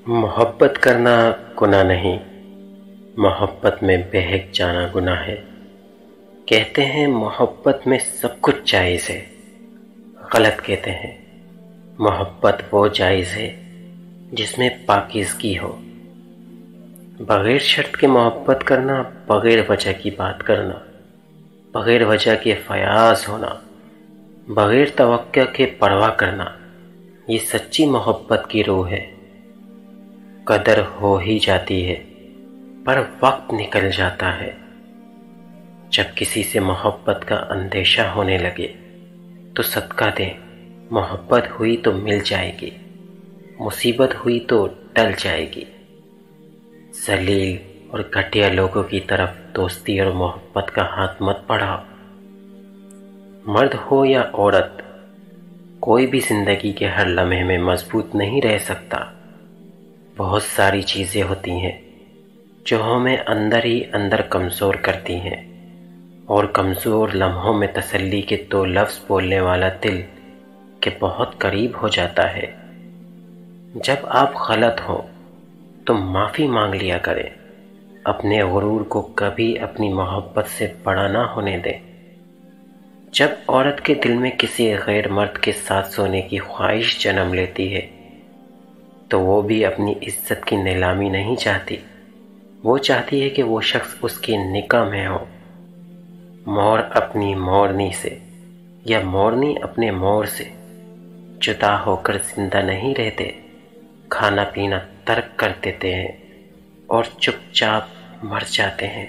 محبت کرنا گناہ نہیں، محبت میں بہک جانا گناہ ہے۔ کہتے ہیں محبت میں سب کچھ جائز ہے، غلط کہتے ہیں۔ محبت وہ جائز ہے جس میں پاکیزگی ہو۔ بغیر شرط کے محبت کرنا، بغیر وجہ کی بات کرنا، بغیر وجہ کے فیاض ہونا، بغیر توقع کے پرواہ کرنا، یہ سچی محبت کی روح ہے۔ قدر ہو ہی جاتی ہے پر وقت نکل جاتا ہے۔ جب کسی سے محبت کا اندیشہ ہونے لگے تو صدقہ دیں، محبت ہوئی تو مل جائے گی، مصیبت ہوئی تو ٹل جائے گی۔ ذلیل اور گھٹیا لوگوں کی طرف دوستی اور محبت کا ہاتھ مت بڑھاؤ۔ مرد ہو یا عورت، کوئی بھی زندگی کے ہر لمحے میں مضبوط نہیں رہ سکتا۔ بہت ساری چیزیں ہوتی ہیں جو ہمیں اندر ہی اندر کمزور کرتی ہیں، اور کمزور لمحوں میں تسلی کے 2 لفظ بولنے والا دل کے بہت قریب ہو جاتا ہے۔ جب آپ غلط ہو تو معافی مانگ لیا کریں، اپنے غرور کو کبھی اپنی محبت سے بڑا نہ ہونے دیں۔ جب عورت کے دل میں کسی غیر مرد کے ساتھ سونے کی خواہش جنم لیتی ہے تو وہ بھی اپنی عزت کی نیلامی نہیں چاہتی، وہ چاہتی ہے کہ وہ شخص اس کے نکاح میں ہو۔ مور اپنی مورنی سے یا مورنی اپنے مور سے جدا ہو کر زندہ نہیں رہتے، کھانا پینا ترک کر دیتے ہیں اور چپ چاپ مر جاتے ہیں۔